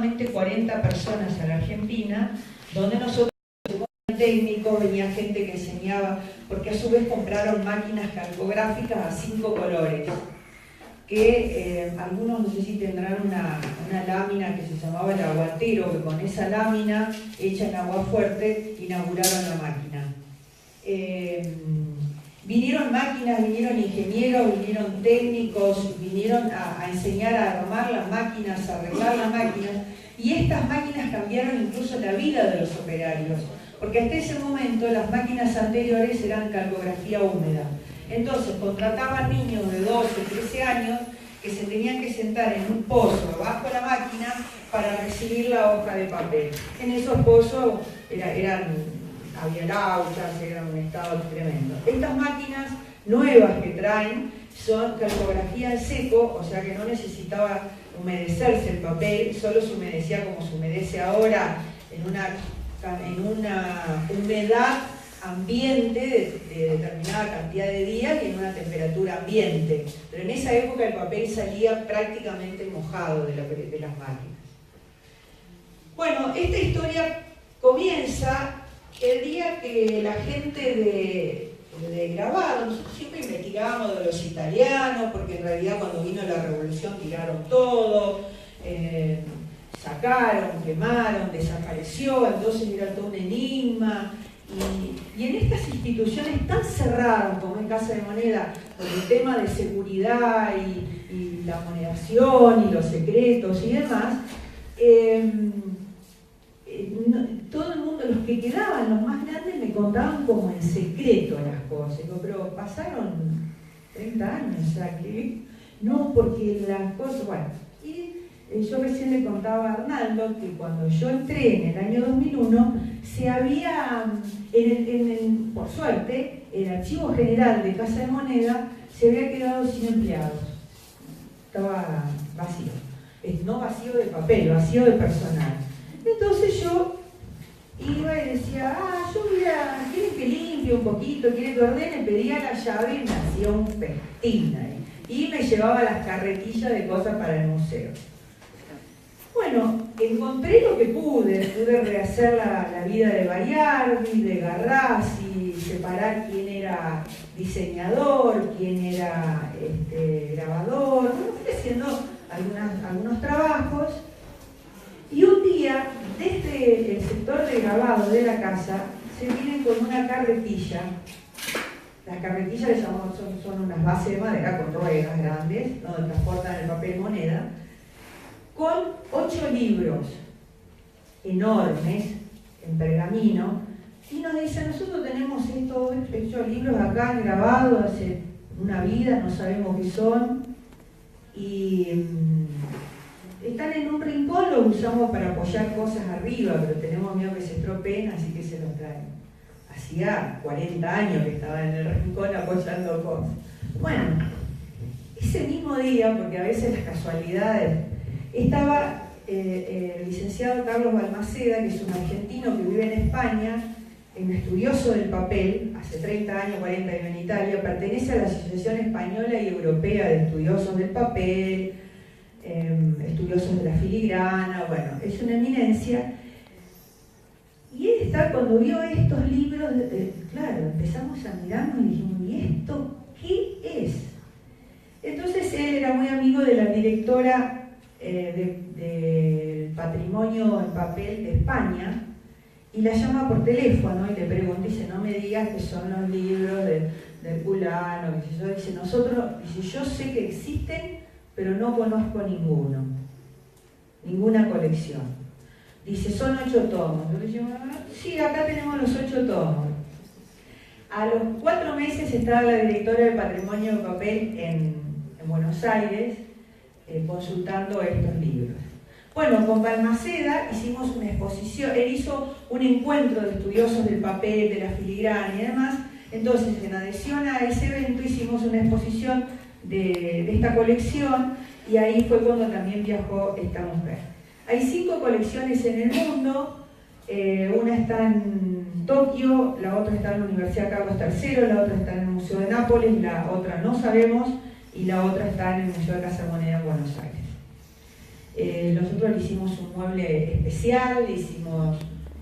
aproximadamente 40 personas a la Argentina, donde nosotros, técnico, venía gente que enseñaba, porque a su vez compraron máquinas calcográficas a 5 colores, que algunos no sé si tendrán una lámina que se llamaba el aguatero, que con esa lámina hecha en agua fuerte inauguraron la máquina. Vinieron máquinas, vinieron ingenieros, vinieron técnicos, vinieron a enseñar a armar las máquinas, a arreglar las máquinas, y estas máquinas cambiaron incluso la vida de los operarios, porque hasta ese momento las máquinas anteriores eran calcografía húmeda. Entonces contrataban niños de 12, 13 años que se tenían que sentar en un pozo bajo la máquina para recibir la hoja de papel. En esos pozos había lauchas, era un estado tremendo. Estas máquinas nuevas que traen son calcografía en seco, o sea que no necesitaba humedecerse el papel, solo se humedecía como se humedece ahora en una humedad ambiente de determinada cantidad de días y en una temperatura ambiente. Pero en esa época el papel salía prácticamente mojado de las máquinas. Bueno, esta historia comienza el día que la gente de Grabado, nosotros siempre investigábamos de los italianos, porque en realidad cuando vino la revolución tiraron todo, sacaron, quemaron, desapareció, entonces era todo un enigma. Y en estas instituciones tan cerradas como en Casa de Moneda, con el tema de seguridad y la monedación y los secretos y demás, todo el mundo, los que quedaban, los más grandes, me contaban como en secreto las cosas. Digo, pero pasaron 30 años, o sea que no, porque las cosas, bueno. Y yo recién le contaba a Arnaldo que cuando yo entré en el año 2001, se había, por suerte, el Archivo General de Casa de Moneda se había quedado sin empleados. Estaba vacío. No vacío de papel, vacío de personal. Entonces yo iba y decía, ¿quieren que limpie un poquito? ¿Quieren que ordene? Pedía la llave y me hacía un festín ahí. Y me llevaba las carretillas de cosas para el museo. Bueno, encontré lo que pude rehacer la vida de Bariardi, de Garrasi, separar quién era diseñador, quién era grabador. Bueno, fui haciendo algunos trabajos. Y un día, desde el sector de grabado de la casa, se vienen con una carretilla. Las carretillas les llamamos, son unas bases de madera con ruedas grandes, donde transportan el papel moneda, con 8 libros enormes, en pergamino, y nos dicen, nosotros tenemos estos 8 libros acá grabados hace una vida, no sabemos qué son, y están en un rincón, los usamos para apoyar cosas arriba, pero tenemos miedo que se estropeen, así que se los traen. Hacía 40 años que estaba en el rincón apoyando cosas. Bueno, ese mismo día, porque a veces las casualidades, estaba el licenciado Carlos Balmaceda, que es un argentino que vive en España, un estudioso del papel, hace 30 años, 40 vive en Italia, pertenece a la Asociación Española y Europea de Estudiosos del Papel, estudiosos de la filigrana, bueno, es una eminencia. Y él cuando vio estos libros, claro, empezamos a mirarnos y dijimos, ¿y esto qué es? Entonces él era muy amigo de la directora del Patrimonio en Papel de España, y la llama por teléfono y le pregunta, dice, no me digas que son los libros del fulano, que yo, dice, yo sé que existen, pero no conozco ninguna colección. Dice, son 8 tomos. Yo le digo, sí, acá tenemos los 8 tomos. A los 4 meses estaba la directora del Patrimonio de Papel en Buenos Aires consultando estos libros. Bueno, con Balmaceda hicimos una exposición, él hizo un encuentro de estudiosos del papel, de la filigrana y demás. Entonces, en adhesión a ese evento hicimos una exposición de esta colección, y ahí fue cuando también viajó esta mujer. Hay 5 colecciones en el mundo, una está en Tokio, la otra está en la Universidad Carlos III, la otra está en el Museo de Nápoles, la otra no sabemos, y la otra está en el Museo de Casa de Moneda en Buenos Aires. Nosotros le hicimos un mueble especial, le hicimos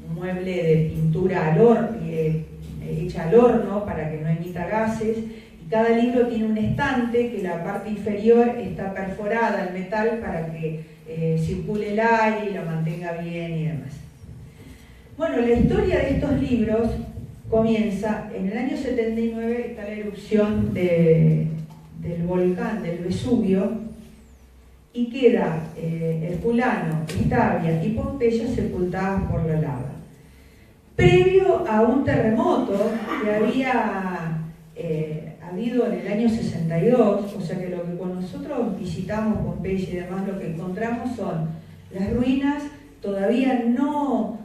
un mueble de pintura al horno, hecha al horno para que no emita gases. Y cada libro tiene un estante que la parte inferior está perforada al metal para que circule el aire y lo mantenga bien y demás. Bueno, la historia de estos libros comienza en el año 79, está la erupción del volcán del Vesubio, y queda Herculano, Stavia y Pompeya sepultadas por la lava. Previo a un terremoto que había habido en el año 62, o sea que lo que cuando nosotros visitamos Pompeya y demás, lo que encontramos son las ruinas todavía no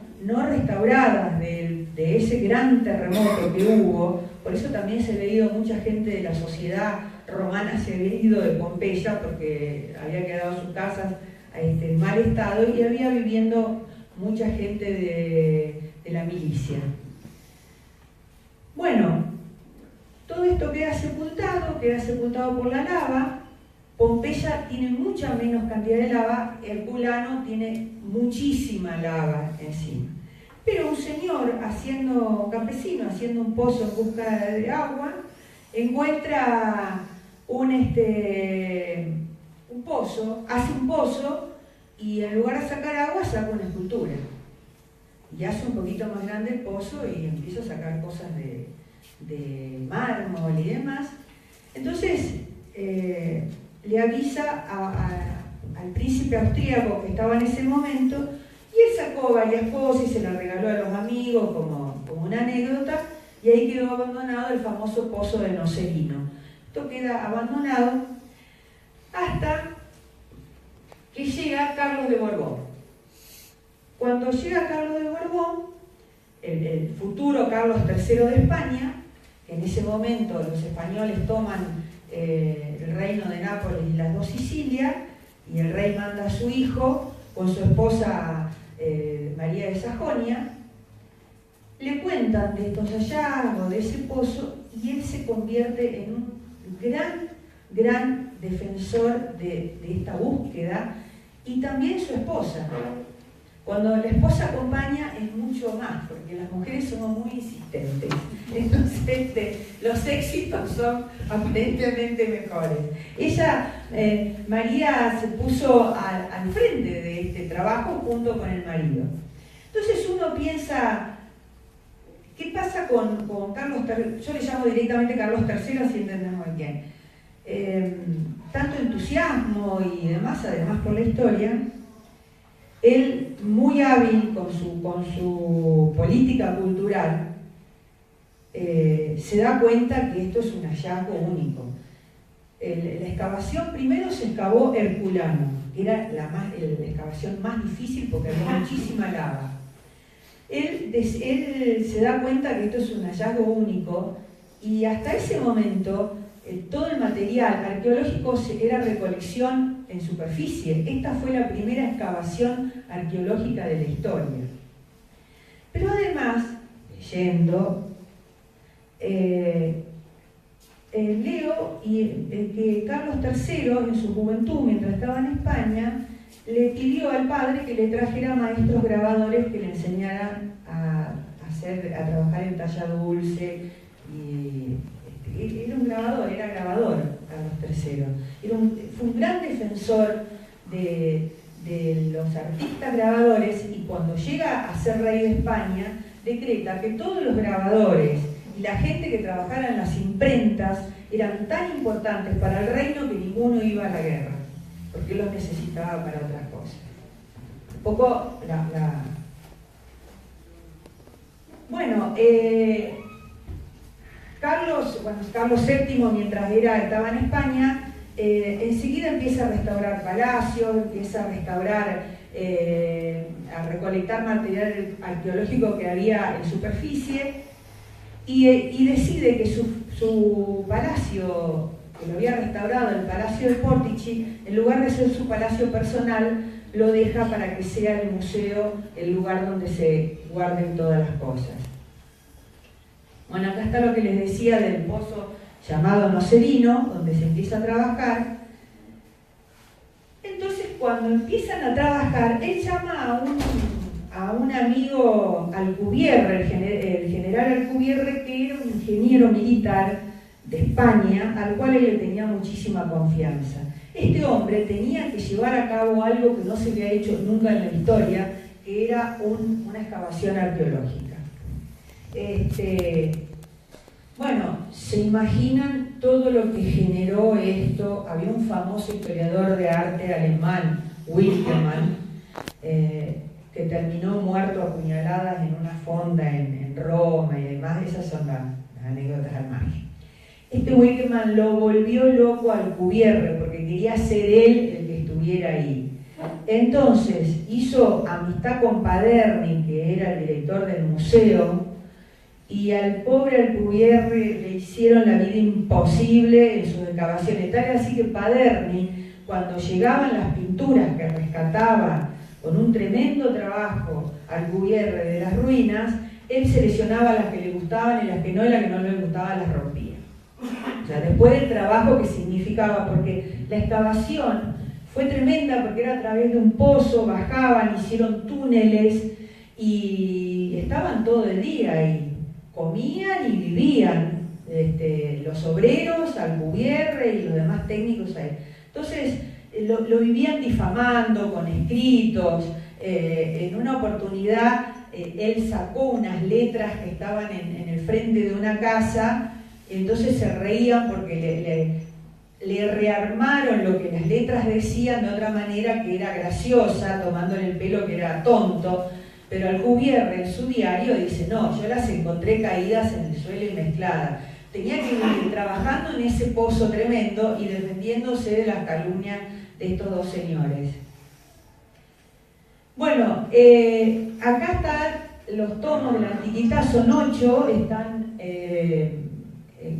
restauradas de ese gran terremoto que hubo. Por eso también se había ido mucha gente de la sociedad romana, se había ido de Pompeya porque había quedado sus casas en mal estado, y había viviendo mucha gente de la milicia. Bueno, todo esto queda sepultado por la lava. Pompeya tiene mucha menos cantidad de lava, Herculano tiene muchísima lava encima. Pero un señor campesino haciendo un pozo en busca de agua, encuentra un pozo, hace un pozo y en lugar de sacar agua saca una escultura. Y hace un poquito más grande el pozo y empieza a sacar cosas de mármol y demás. Entonces le avisa al príncipe austríaco que estaba en ese momento, y él sacó varias cosas y se las regaló a los amigos como una anécdota, y ahí quedó abandonado el famoso pozo de Nocerino. Esto queda abandonado hasta que llega Carlos de Borbón. Cuando llega Carlos de Borbón, el futuro Carlos III de España, en ese momento los españoles toman el reino de Nápoles y las dos Sicilias, y el rey manda a su hijo con su esposa María de Sajonia. Le cuentan de estos hallazgos, de ese pozo, y él se convierte en un gran defensor de esta búsqueda, y también su esposa. Cuando la esposa acompaña es mucho más, porque las mujeres somos muy insistentes. Entonces los éxitos son aparentemente mejores. Ella, María, se puso al frente de este trabajo junto con el marido. Entonces uno piensa, ¿qué pasa con Carlos III? Yo le llamo directamente Carlos III, así entendemos bien. Tanto entusiasmo y demás, además por la historia. Él, muy hábil con su política cultural, se da cuenta que esto es un hallazgo único. La excavación, primero se excavó Herculano, que era la excavación más difícil porque había muchísima lava. Él se da cuenta que esto es un hallazgo único, y hasta ese momento todo el material arqueológico era recolección en superficie. Esta fue la primera excavación arqueológica de la historia. Pero además, leyendo, leo que Carlos III, en su juventud, mientras estaba en España, le pidió al padre que le trajera maestros grabadores que le enseñaran a trabajar en talla dulce. Era un grabador, era grabador Carlos III. Fue un gran defensor de los artistas grabadores, y cuando llega a ser rey de España, decreta que todos los grabadores y la gente que trabajara en las imprentas eran tan importantes para el reino que ninguno iba a la guerra, porque él los necesitaba para otras cosas. Un poco Bueno, Carlos VII, mientras estaba en España, enseguida empieza a restaurar palacios, empieza a restaurar, a recolectar material arqueológico que había en superficie, y decide que su palacio, que lo había restaurado, el Palacio de Portici, en lugar de ser su palacio personal, lo deja para que sea el museo, el lugar donde se guarden todas las cosas. Bueno, acá está lo que les decía del pozo llamado Nocerino, donde se empieza a trabajar. Entonces cuando empiezan a trabajar, él llama a un amigo Alcubierre, el general Alcubierre, que era un ingeniero militar de España, al cual él le tenía muchísima confianza. Este hombre tenía que llevar a cabo algo que no se había hecho nunca en la historia, que era una excavación arqueológica. Bueno, se imaginan todo lo que generó esto. Había un famoso historiador de arte alemán, Wilkemann, que terminó muerto a puñaladas en una fonda en Roma y demás. Esas son las anécdotas al margen. Este Wilkemann lo volvió loco al Alcubierre porque quería ser él el que estuviera ahí. Entonces hizo amistad con Paderni, que era el director del museo, y al pobre Alcubierre le hicieron la vida imposible en sus excavaciones. Tal así que Paderni, cuando llegaban las pinturas que rescataba con un tremendo trabajo Alcubierre de las ruinas, él seleccionaba las que le gustaban y las que no le gustaban las rompía. O sea, después del trabajo que significaba, porque la excavación fue tremenda, porque era a través de un pozo, bajaban, hicieron túneles y estaban todo el día ahí, comían y vivían los obreros, Alcubierre y los demás técnicos ahí. Entonces lo vivían difamando con escritos. En una oportunidad él sacó unas letras que estaban en el frente de una casa. Entonces se reían porque le rearmaron lo que las letras decían de otra manera que era graciosa, tomándole el pelo que era tonto, pero Alcubierre en su diario dice, no, yo las encontré caídas en el suelo y mezcladas. Tenía que ir trabajando en ese pozo tremendo y defendiéndose de las calumnias de estos dos señores. Bueno, acá están los tomos de la Antiquità, son 8, están...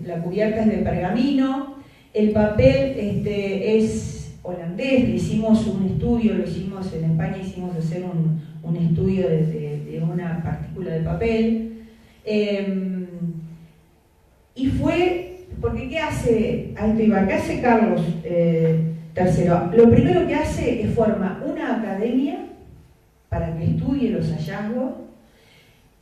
la cubierta es de pergamino, el papel es holandés, le hicimos un estudio, lo hicimos en España, hicimos hacer un estudio de una partícula de papel, y fue, porque ¿qué hace? ¿Qué hace Carlos III? Lo primero que hace es formar una academia para que estudie los hallazgos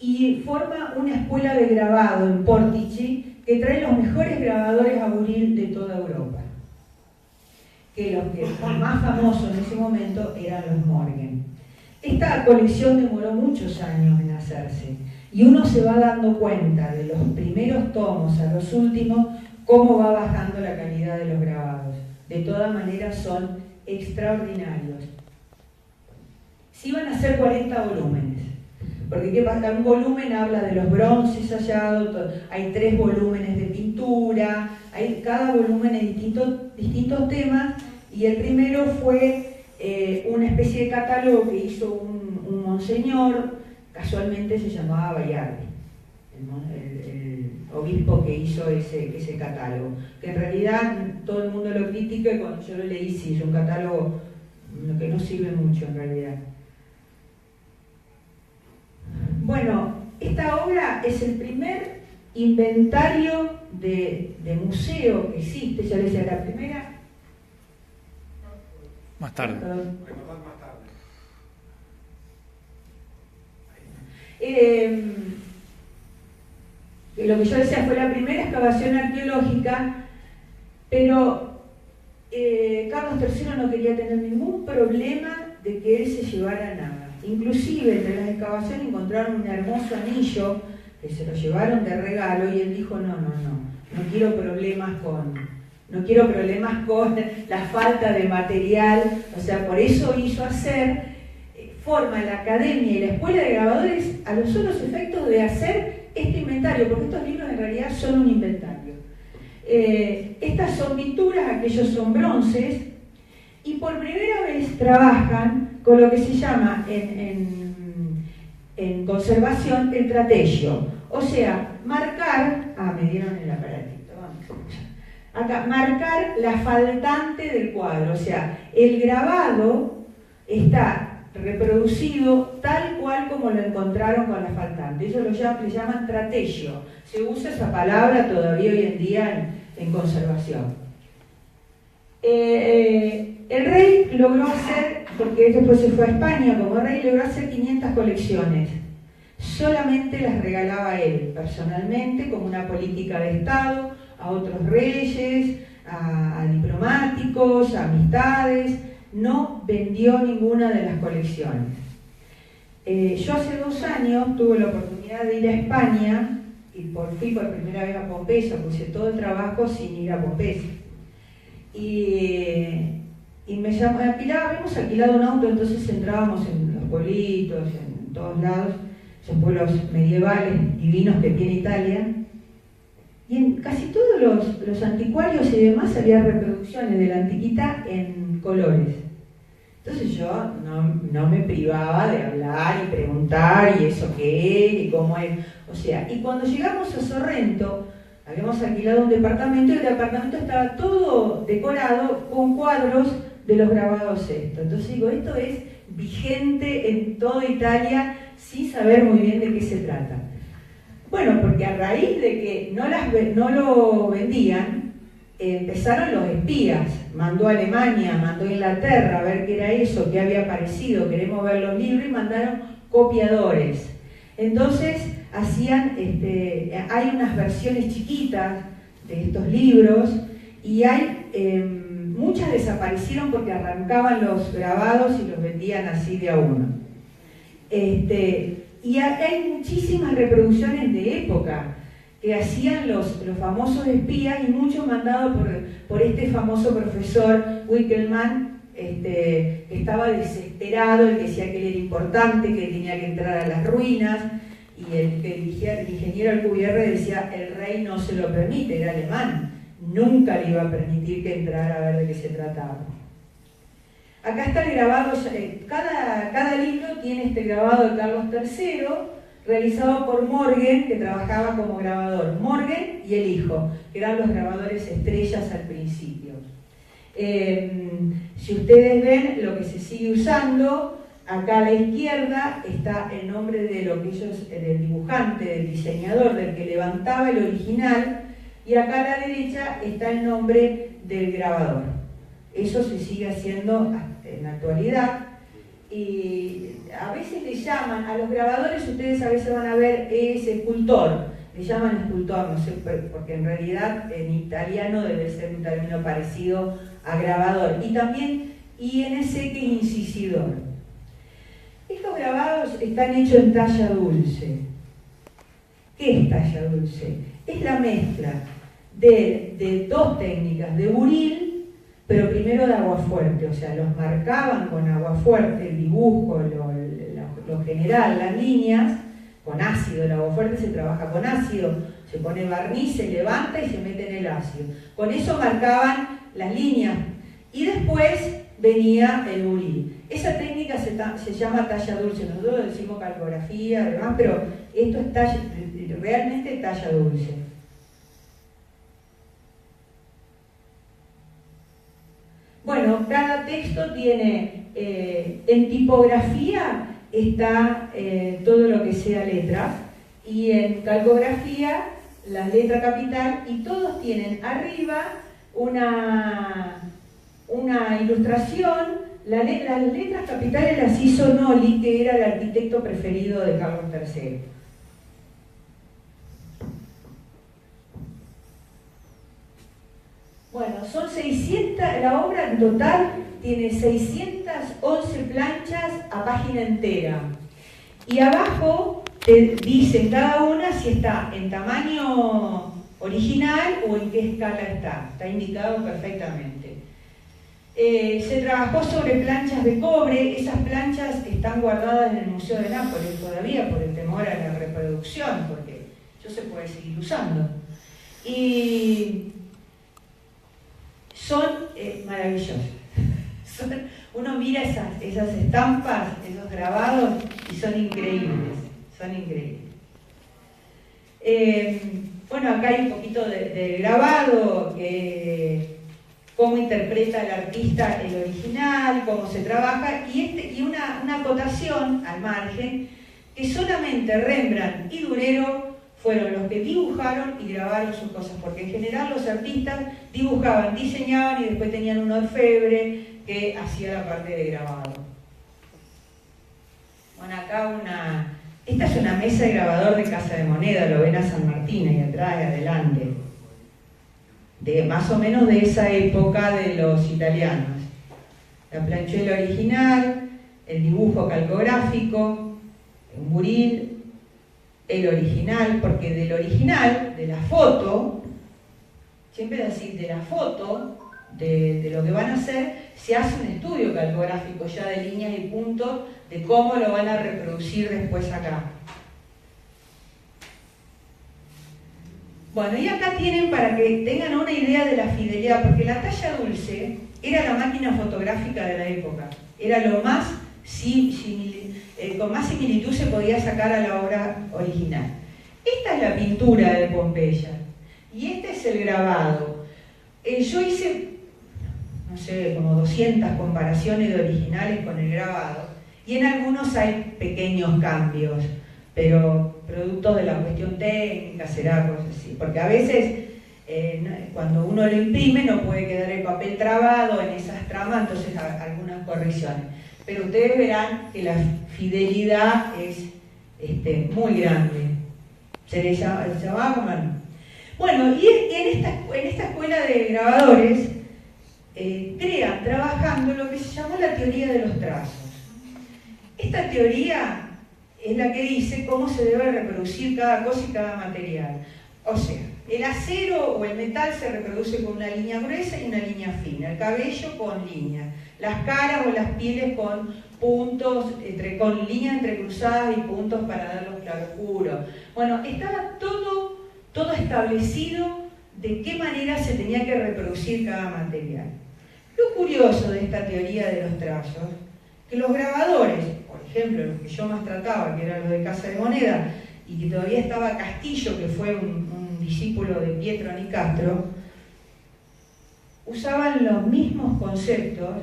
y forma una escuela de grabado en Portici que trae los mejores grabadores a buril de toda Europa. Que los más famosos en ese momento eran los Morgan. Esta colección demoró muchos años en hacerse y uno se va dando cuenta de los primeros tomos a los últimos cómo va bajando la calidad de los grabados. De todas maneras son extraordinarios. Sí van a ser 40 volúmenes. Porque ¿qué pasa? Un volumen habla de los bronces hallados, hay 3 volúmenes de pintura, cada volumen es distintos temas, y el primero fue una especie de catálogo que hizo un monseñor, casualmente se llamaba Bayardi, el obispo que hizo ese catálogo, que en realidad todo el mundo lo critica y cuando yo lo leí sí, es un catálogo que no sirve mucho en realidad. Bueno, esta obra es el primer inventario de museo que existe, ya les decía, la primera... Más tarde. Perdón. Lo que yo decía fue la primera excavación arqueológica, pero Carlos III no quería tener ningún problema de que él se llevara nada. Inclusive entre las excavaciones encontraron un hermoso anillo que se lo llevaron de regalo y él dijo no quiero problemas con la falta de material, o sea, por eso hizo forma la academia y la escuela de grabadores a los solos efectos de hacer este inventario, porque estos libros en realidad son un inventario. Estas son pinturas, aquellos son bronces, y por primera vez trabajan con lo que se llama en conservación el trateggio, o sea, marcar, me dieron el aparatito, vamos, acá, marcar la faltante del cuadro, o sea, el grabado está reproducido tal cual como lo encontraron con la faltante, ellos le llaman trateggio, se usa esa palabra todavía hoy en día en conservación. el rey logró hacer, porque después se fue a España como rey, logró hacer 500 colecciones. Solamente las regalaba él, personalmente, como una política de Estado, a otros reyes, a diplomáticos, a amistades. No vendió ninguna de las colecciones. Yo hace 2 años tuve la oportunidad de ir a España y fui por primera vez a Pompeya, puse todo el trabajo sin ir a Pompeya. Y me llamó, habíamos alquilado un auto, entonces entrábamos en los pueblitos, en todos lados, esos pueblos medievales divinos que tiene Italia, y en casi todos los anticuarios y demás había reproducciones de la antiquità en colores. Entonces yo no me privaba de hablar y preguntar, y eso qué era, y cómo es. O sea, y cuando llegamos a Sorrento, habíamos alquilado un departamento, y el departamento estaba todo decorado con cuadros de los grabados estos. Entonces digo, esto es vigente en toda Italia, sin saber muy bien de qué se trata. Bueno, porque a raíz de que no lo vendían, empezaron los espías. Mandó a Alemania, mandó a Inglaterra a ver qué era eso, qué había aparecido, queremos ver los libros, y mandaron copiadores. Entonces hacían, hay unas versiones chiquitas de estos libros, y muchas desaparecieron porque arrancaban los grabados y los vendían así de a uno. Y hay muchísimas reproducciones de época que hacían los famosos espías, y muchos mandados por este famoso profesor Wickelmann, que estaba desesperado, el que decía que él era importante, que tenía que entrar a las ruinas, y el ingeniero Alcubierre decía, el rey no se lo permite, era alemán, nunca le iba a permitir que entrara a ver de qué se trataba. Acá está el grabado, cada libro tiene este grabado de Carlos III, realizado por Morgan, que trabajaba como grabador. Morgan y el hijo, que eran los grabadores estrellas al principio. Si ustedes ven lo que se sigue usando, acá a la izquierda está el nombre de lo que ellos, del dibujante, del diseñador, del que levantaba el original, y acá a la derecha está el nombre del grabador. Eso se sigue haciendo en la actualidad. Y a veces le llaman, a los grabadores ustedes a veces van a ver, es escultor, le llaman escultor, no sé, porque en realidad en italiano debe ser un término parecido a grabador. Y también INC, que es incisor. Estos grabados están hechos en talla dulce. ¿Qué es talla dulce? Es la mezcla de 2 técnicas, de buril, pero primero de aguafuerte, o sea, los marcaban con aguafuerte, el dibujo, lo general, las líneas, con ácido. El aguafuerte se trabaja con ácido, se pone barniz, se levanta y se mete en el ácido. Con eso marcaban las líneas, y después venía el buril. Esa técnica se llama talla dulce, nosotros decimos calcografía, además, pero esto es realmente talla dulce. Bueno, cada texto tiene, en tipografía está todo lo que sea letras, y en calcografía la letra capital, y todos tienen arriba una ilustración. Las letras capitales las hizo Noli, que era el arquitecto preferido de Carlos III. Bueno, son 600, la obra en total tiene 611 planchas a página entera. Y abajo te dicen cada una si está en tamaño original o en qué escala está. Está indicado perfectamente. Se trabajó sobre planchas de cobre. Esas planchas están guardadas en el Museo de Nápoles todavía por el temor a la reproducción, porque eso se puede seguir usando. Y son maravillosas. Uno mira esas estampas, esos grabados, y son increíbles, son increíbles. Bueno, acá hay un poquito de grabado, cómo interpreta el artista el original, cómo se trabaja, y una acotación al margen, que solamente Rembrandt y Durero fueron los que dibujaron y grabaron sus cosas, porque en general los artistas dibujaban, diseñaban y después tenían un orfebre que hacía la parte de grabado. Bueno, acá esta es una mesa de grabador de Casa de Moneda, lo ven a San Martín, ahí atrás y adelante. Más o menos de esa época de los italianos. La planchuela original, el dibujo calcográfico, un buril, el original, porque del original, de la foto, siempre decir, de la foto, de lo que van a hacer, se hace un estudio calcográfico ya de líneas y puntos de cómo lo van a reproducir después acá. Bueno, y acá tienen para que tengan una idea de la fidelidad, porque la talla dulce era la máquina fotográfica de la época, era lo más con más similitud se podía sacar a la obra original. Esta es la pintura de Pompeya y este es el grabado. Yo hice, no sé, como 200 comparaciones de originales con el grabado y en algunos hay pequeños cambios, pero producto de la cuestión técnica será cosas así, porque a veces cuando uno lo imprime no puede quedar el papel trabado en esas tramas, entonces algunas correcciones. Pero ustedes verán que la fidelidad es muy grande. Se le llamaba como... Bueno, y en esta escuela de grabadores crean, trabajando lo que se llamó la teoría de los trazos. Esta teoría es la que dice cómo se debe reproducir cada cosa y cada material. O sea, el acero o el metal se reproduce con una línea gruesa y una línea fina, el cabello con líneas, las caras o las pieles con puntos, con líneas entrecruzadas y puntos para dar los claroscuros. Bueno, estaba todo establecido de qué manera se tenía que reproducir cada material. Lo curioso de esta teoría de los trazos, que los grabadores, por ejemplo, los que yo más trataba, que eran los de Casa de Moneda, y que todavía estaba Castillo, que fue un discípulo de Pietro Nicastro, usaban los mismos conceptos,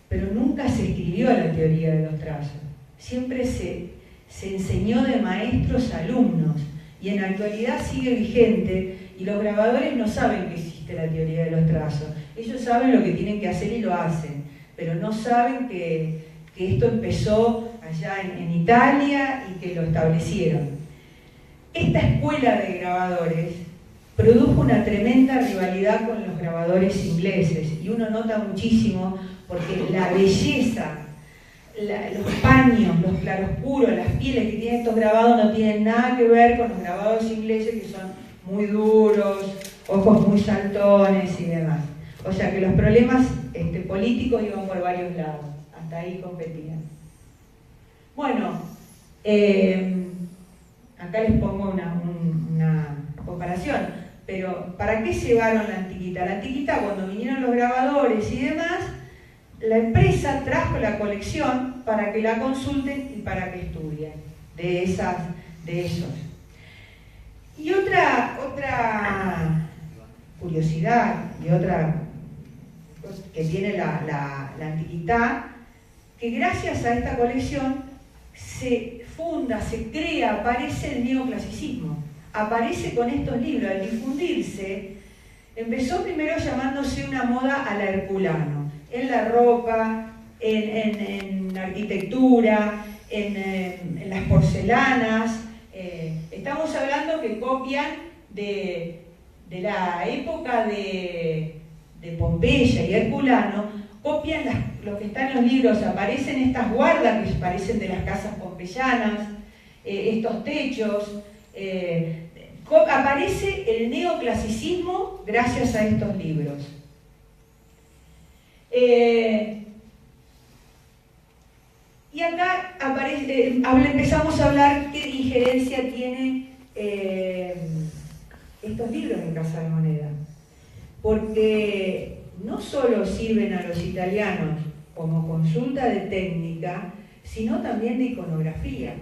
pero nunca se escribió la teoría de los trazos. Siempre se enseñó de maestros a alumnos, y en la actualidad sigue vigente, y los grabadores no saben que existe la teoría de los trazos. Ellos saben lo que tienen que hacer y lo hacen, pero no saben que esto empezó allá en Italia y que lo establecieron. Esta escuela de grabadores produjo una tremenda rivalidad con los grabadores ingleses, y uno nota muchísimo porque la belleza, los paños, los claroscuros, las pieles que tienen estos grabados no tienen nada que ver con los grabados ingleses, que son muy duros, ojos muy saltones y demás. O sea que los problemas políticos iban por varios lados, hasta ahí competían. Bueno, acá les pongo una comparación, pero ¿para qué llevaron la antiquitá? La antiquitá, cuando vinieron los grabadores y demás, la empresa trajo la colección para que la consulten y para que estudien de esos. Y otra curiosidad y otra cosa que tiene la antiquitá, que gracias a esta colección se funda, se crea, aparece el neoclasicismo, aparece con estos libros. Al difundirse, empezó primero llamándose una moda a la herculano, en la ropa, en arquitectura, en las porcelanas. Estamos hablando que copian de la época de Pompeya y Herculano, copian lo que está en los libros. Aparecen estas guardas que parecen de las casas pompeyanas, estos techos. Aparece el neoclasicismo gracias a estos libros. Y acá empezamos a hablar qué injerencia tienen estos libros en Casa de Moneda. Porque no solo sirven a los italianos como consulta de técnica, sino también de iconografía.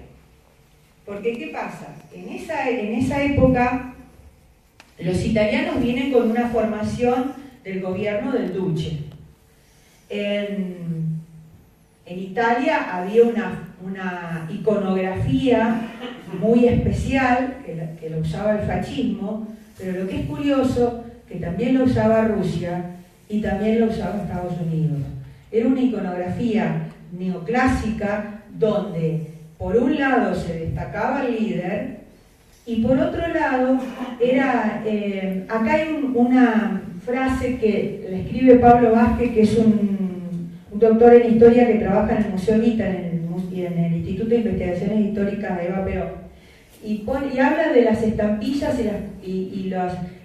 Porque ¿qué pasa? En esa época los italianos vienen con una formación del gobierno del duce. En Italia había una iconografía muy especial que lo usaba el fascismo, pero lo que es curioso, que también lo usaba Rusia y también lo usaba Estados Unidos. Era una iconografía neoclásica donde por un lado se destacaba el líder y por otro lado era, acá hay una frase que le escribe Pablo Vázquez, que es un doctor en historia que trabaja en el Museo Evita, en el Instituto de Investigaciones Históricas de Eva Perón, y habla de las estampillas y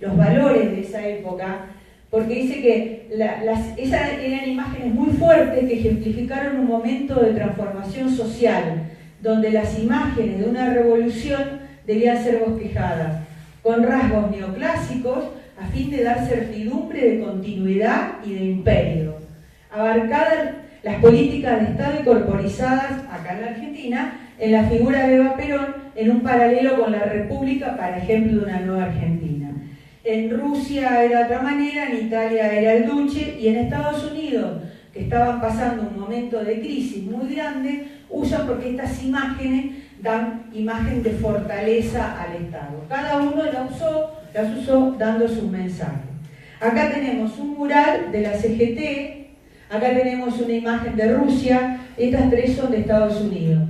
los valores de esa época, porque dice que esas eran imágenes muy fuertes que ejemplificaron un momento de transformación social, donde las imágenes de una revolución debían ser bosquejadas, con rasgos neoclásicos, a fin de dar certidumbre de continuidad y de imperio. Abarcadas las políticas de Estado y corporizadas, acá en la Argentina, en la figura de Eva Perón, en un paralelo con la República, por ejemplo, de una nueva Argentina. En Rusia era de otra manera, en Italia era el Duce, y en Estados Unidos, que estaban pasando un momento de crisis muy grande, usan porque estas imágenes dan imagen de fortaleza al Estado. Cada uno las usó dando sus mensajes. Acá tenemos un mural de la CGT, acá tenemos una imagen de Rusia, estas tres son de Estados Unidos.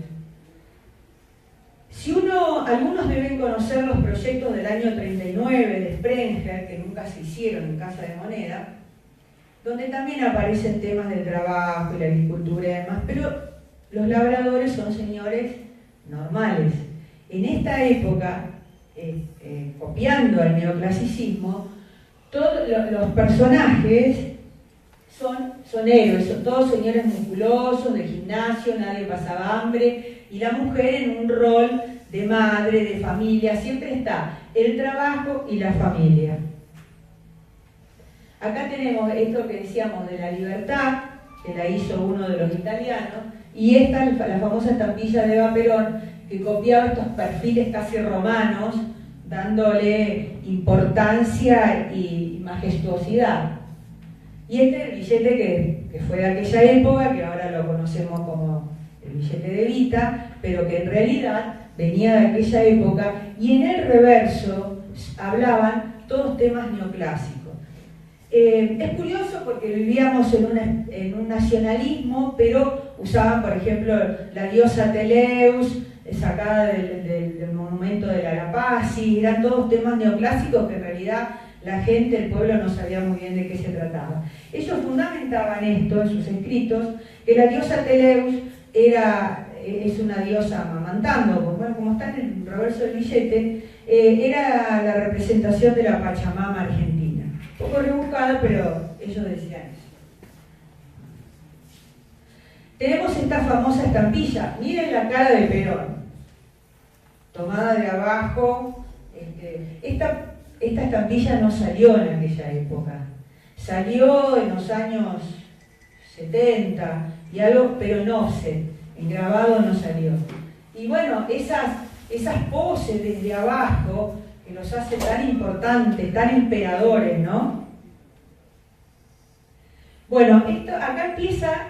Algunos deben conocer los proyectos del año 39 de Sprenger, que nunca se hicieron en Casa de Moneda, donde también aparecen temas del trabajo y la agricultura y demás, pero los labradores son señores normales. En esta época, copiando al neoclasicismo, todos los personajes son héroes, son todos señores musculosos, de gimnasio, nadie pasaba hambre, y la mujer en un rol de madre, de familia, siempre está el trabajo y la familia. Acá tenemos esto que decíamos de la libertad, que la hizo uno de los italianos, y esta la famosa estampilla de Eva Perón, que copiaba estos perfiles casi romanos, dándole importancia y majestuosidad. Y este es el billete que fue de aquella época, que ahora lo conocemos como el billete de Evita, pero que en realidad venía de aquella época, y en el reverso hablaban todos temas neoclásicos. Es curioso porque vivíamos en un nacionalismo, pero usaban, por ejemplo, la diosa Teleus, sacada del monumento de la Lapazzi, eran todos temas neoclásicos que en realidad la gente, el pueblo, no sabía muy bien de qué se trataba. Ellos fundamentaban esto en sus escritos, que la diosa Teleus es una diosa amamantando, como está en el reverso del billete, era la representación de la Pachamama argentina. Un poco rebuscada, pero ellos decían eso. Tenemos esta famosa estampilla, miren la cara de Perón, tomada de abajo. Esta estampilla no salió en aquella época, salió en los años 70 y algo, pero no sé, en grabado no salió. Y bueno, esas poses desde abajo que los hace tan importantes, tan emperadores, ¿no? Bueno, acá empieza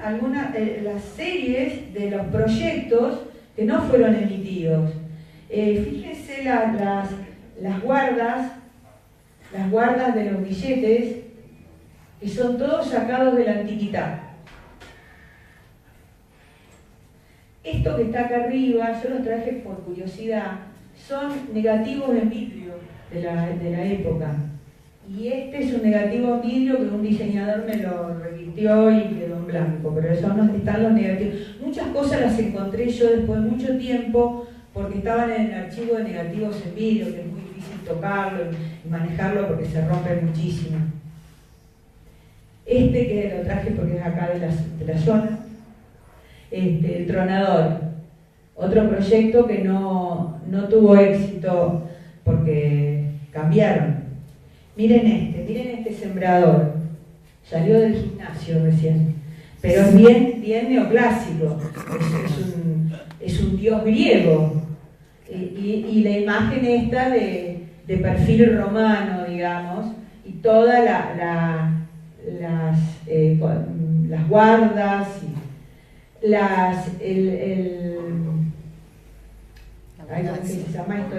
las series de los proyectos que no fueron emitidos. Fíjense las guardas de los billetes, que son todos sacados de la antiquidad. Esto que está acá arriba, yo los traje por curiosidad, son negativos en vidrio de la época. Y este es un negativo en vidrio que un diseñador me lo revistió y quedó en blanco, pero eso no están los negativos. Muchas cosas las encontré yo después de mucho tiempo porque estaban en el archivo de negativos en vidrio, que es muy difícil tocarlo y manejarlo porque se rompe muchísimo. Que lo traje porque es acá de la zona, el tronador. Otro proyecto que no tuvo éxito porque cambiaron. Miren este sembrador. Salió del gimnasio recién, pero es bien neoclásico. Es un dios griego. Y la imagen esta de perfil romano, digamos, y todas las guardas, y ¿cómo se llama esto?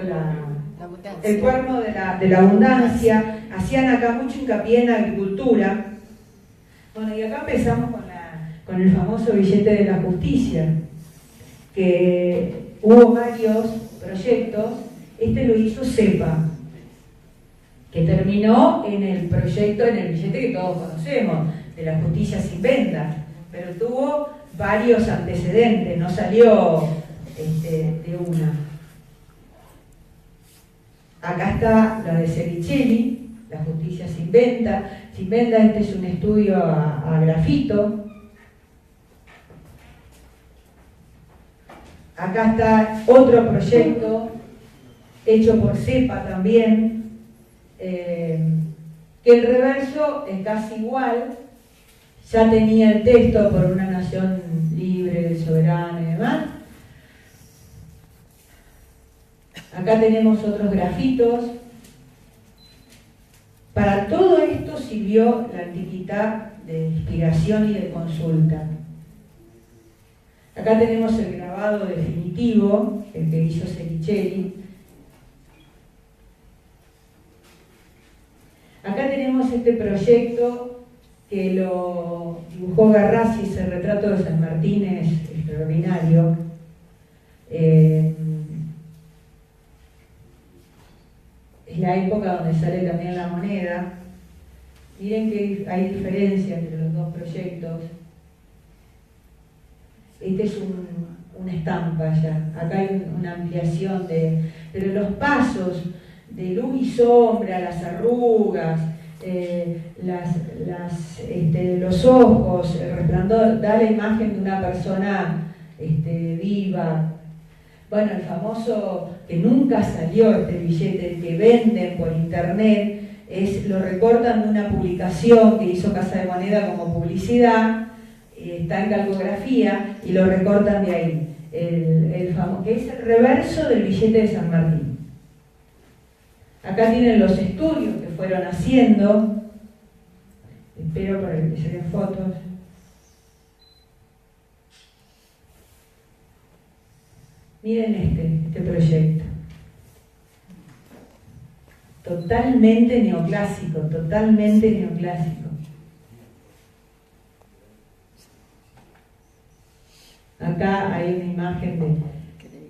El cuerno de la abundancia. Hacían acá mucho hincapié en la agricultura. Bueno, y acá empezamos con el famoso billete de la justicia, que hubo varios proyectos. Este lo hizo CEPA, que terminó en el proyecto, en el billete que todos conocemos, de la justicia sin venda, pero tuvo varios antecedentes, no salió de una. Acá está la de Cerichelli, la justicia sin venta. Este es un estudio a grafito. Acá está otro proyecto hecho por CEPA también, que el reverso es casi igual, ya tenía el texto por una nación libre, soberana y demás. Acá tenemos otros grafitos. Para todo esto sirvió la antiquidad de inspiración y de consulta. Acá tenemos el grabado definitivo, el que hizo Cerichelli. Acá tenemos este proyecto que lo dibujó Garrasi, ese retrato de San Martín es extraordinario. Es la época donde sale también la moneda. Miren que hay diferencia entre los dos proyectos. Este es una estampa ya. Acá hay una ampliación pero los pasos de luz y sombra, las arrugas, los ojos, el resplandor, da la imagen de una persona viva. Bueno, el famoso, que nunca salió este billete, el que venden por internet, lo recortan de una publicación que hizo Casa de Moneda como publicidad, está en calcografía, y lo recortan de ahí, que es el reverso del billete de San Martín. Acá tienen los estudios que fueron haciendo, espero para que se den fotos. Miren este proyecto. Totalmente neoclásico, totalmente neoclásico. Acá hay una imagen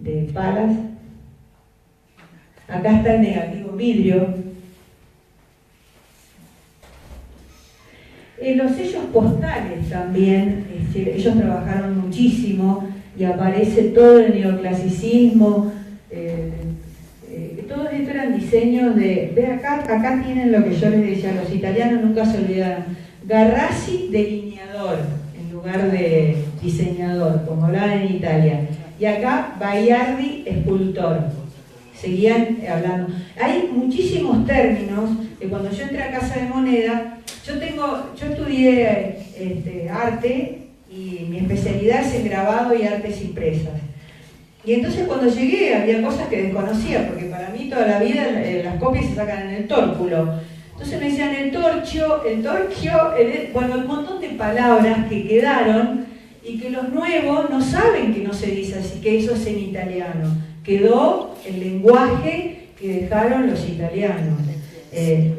de palas. Acá está el negativo vidrio. Los sellos postales también, ellos trabajaron muchísimo y aparece todo el neoclasicismo. Todos estos eran diseños acá tienen lo que yo les decía, los italianos nunca se olvidaron. Garrasi, delineador, en lugar de diseñador, como hablaban en Italia. Y acá Baiardi, escultor. Seguían hablando. Hay muchísimos términos que cuando yo entré a Casa de Moneda, yo estudié arte y mi especialidad es en grabado y artes impresas. Y entonces cuando llegué había cosas que desconocía, porque para mí toda la vida las copias se sacan en el tórculo. Entonces me decían el torchio, bueno, un montón de palabras que quedaron y que los nuevos no saben que no se dice así, que eso es en italiano. Quedó el lenguaje que dejaron los italianos.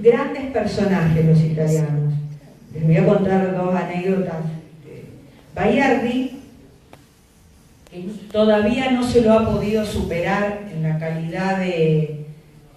Grandes personajes los italianos. Les voy a contar dos anécdotas. Baiardi, que todavía no se lo ha podido superar en la calidad de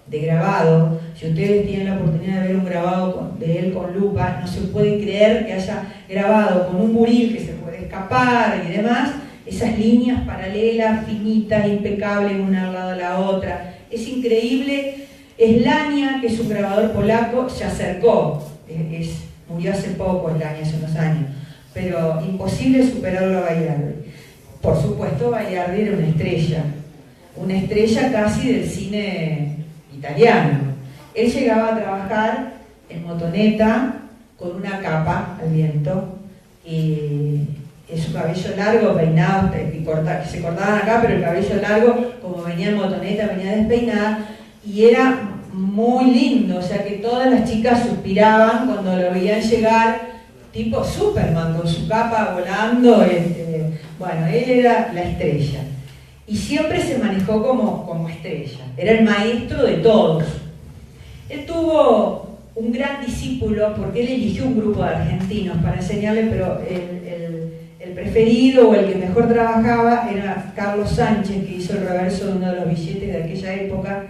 grabado. Si ustedes tienen la oportunidad de ver un grabado de él con lupa, no se puede creer que haya grabado con un buril que se puede escapar y demás, esas líneas paralelas, finitas, impecables una al lado de la otra. Es increíble. Slania, que es un grabador polaco, se acercó. Murió hace poco Slania, hace unos años. Pero imposible superarlo a Baiardi. Por supuesto, Baiardi era una estrella casi del cine italiano. Él llegaba a trabajar en motoneta con una capa al viento y su cabello largo, peinado, que se cortaban acá, pero el cabello largo, como venía en motoneta, venía despeinada, y era muy lindo, o sea que todas las chicas suspiraban cuando lo veían llegar, tipo Superman, con su capa volando. Bueno, él era la estrella. Y siempre se manejó como estrella. Era el maestro de todos. Él tuvo un gran discípulo, porque él eligió un grupo de argentinos para enseñarle, pero el preferido o el que mejor trabajaba era Carlos Sánchez, que hizo el reverso de uno de los billetes de aquella época,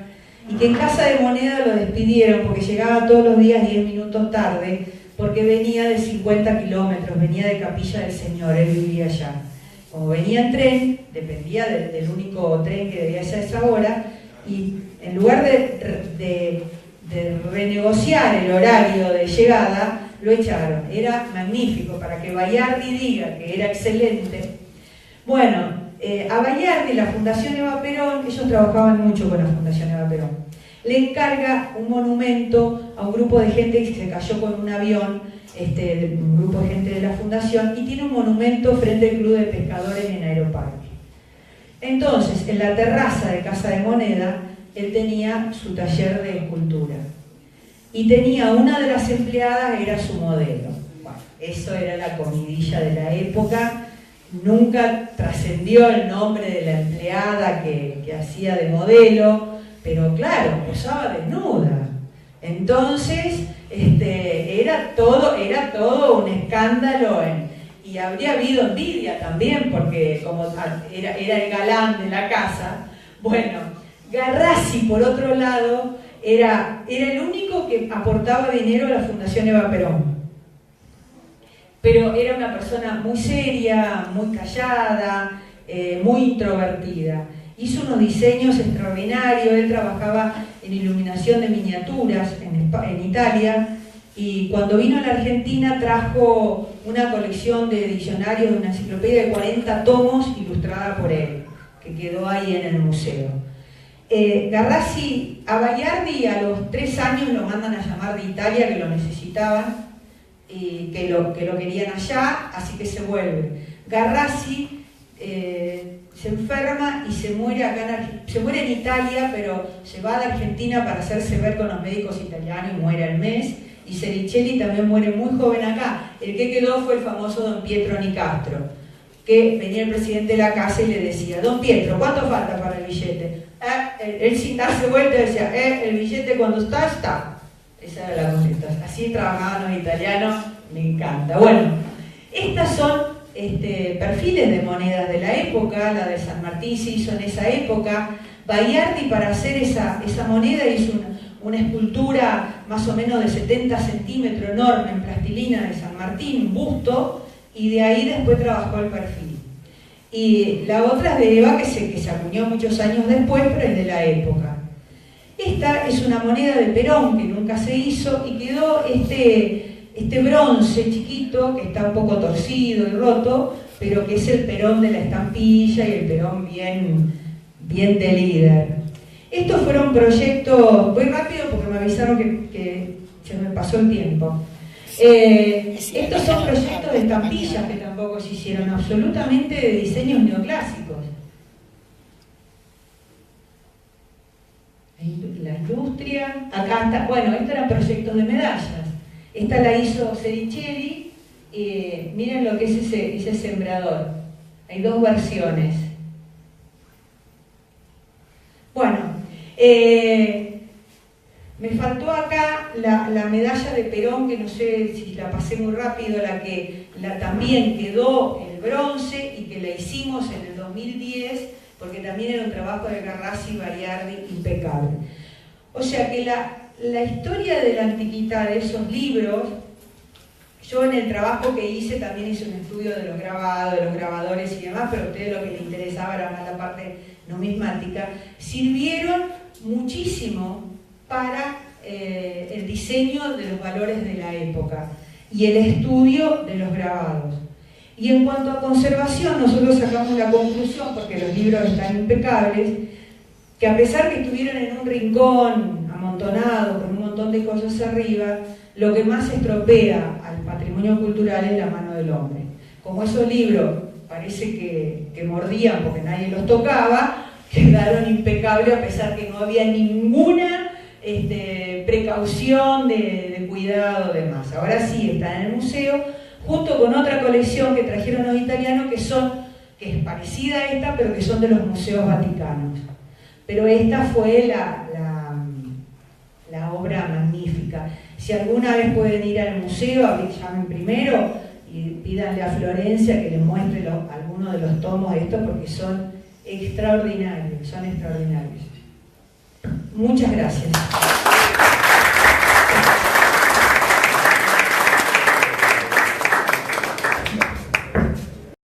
y que en Casa de Moneda lo despidieron porque llegaba todos los días 10 minutos tarde, porque venía de 50 kilómetros, venía de Capilla del Señor, él vivía allá. Como venía en tren, dependía del único tren que debía ser a esa hora, y en lugar de renegociar el horario de llegada, lo echaron. Era magnífico, para que Bayardi diga que era excelente. Bueno, a Bayardi, la Fundación Eva Perón, ellos trabajaban mucho con la Fundación Eva Perón, le encarga un monumento a un grupo de gente que se cayó con un avión, un grupo de gente de la Fundación, y tiene un monumento frente al Club de Pescadores en Aeroparque. Entonces, en la terraza de Casa de Moneda, él tenía su taller de escultura. Y tenía una de las empleadas, era su modelo. Bueno, eso era la comidilla de la época. Nunca trascendió el nombre de la empleada que hacía de modelo, pero claro, posaba desnuda. Entonces, era todo un escándalo. Y habría habido envidia también, porque como era el galán de la casa. Bueno, Garrassi, por otro lado, era el único que aportaba dinero a la Fundación Eva Perón. Pero era una persona muy seria, muy callada, muy introvertida. Hizo unos diseños extraordinarios, él trabajaba en iluminación de miniaturas en Italia, y cuando vino a la Argentina trajo una colección de diccionarios, de una enciclopedia de 40 tomos ilustrada por él, que quedó ahí en el museo. Garrassi, a Bayardi a los 3 años lo mandan a llamar de Italia, que lo necesitaban, y que lo querían allá, así que se vuelve. Garrassi se enferma y se muere se muere en Italia, pero se va de Argentina para hacerse ver con los médicos italianos y muere al mes. Y Serichelli también muere muy joven acá. El que quedó fue el famoso don Pietro Nicastro, que venía el presidente de la casa y le decía: don Pietro, ¿cuánto falta para el billete? Él sin darse vuelta decía: el billete cuando está. Esa era la contestación. Así trabajaban los italianos, me encanta. Bueno, estas son perfiles de monedas de la época. La de San Martín se hizo en esa época. Bayardi, para hacer esa moneda, hizo una escultura más o menos de 70 centímetros, enorme, en plastilina, de San Martín, un busto, y de ahí después trabajó el perfil. Y la otra es de Eva, que se acuñó muchos años después, pero es de la época. Esta es una moneda de Perón que nunca se hizo, y quedó este bronce chiquito, que está un poco torcido y roto, pero que es el Perón de la estampilla y el Perón bien de líder. Estos fueron proyectos, voy rápido porque me avisaron que se me pasó el tiempo. Estos son proyectos de estampillas que tampoco se hicieron, absolutamente de diseños neoclásicos. La industria, acá está, bueno, estos eran proyectos de medallas. Esta la hizo Serichelli, miren lo que es ese sembrador. Hay 2 versiones. Bueno, me faltó acá la medalla de Perón, que no sé si la pasé muy rápido, también quedó el bronce y que la hicimos en el 2010, porque también era un trabajo de Garrassi y Bayardi impecable. O sea que la historia de la antiquidad, de esos libros, yo en el trabajo que hice también hice un estudio de los grabados, de los grabadores y demás, pero a ustedes lo que les interesaba era más la parte numismática, sirvieron muchísimo para el diseño de los valores de la época y el estudio de los grabados. Y en cuanto a conservación, nosotros sacamos la conclusión, porque los libros están impecables, que a pesar que estuvieron en un rincón amontonado con un montón de cosas arriba, lo que más estropea al patrimonio cultural es la mano del hombre. Como esos libros parece que mordían porque nadie los tocaba, quedaron impecables a pesar que no había ninguna precaución de cuidado y demás. Ahora sí, están en el museo, junto con otra colección que trajeron los italianos que es parecida a esta, pero que son de los museos vaticanos. Pero esta fue la obra magnífica. Si alguna vez pueden ir al museo, llamen primero y pídanle a Florencia que les muestre algunos de los tomos estos porque son extraordinarios, Muchas gracias.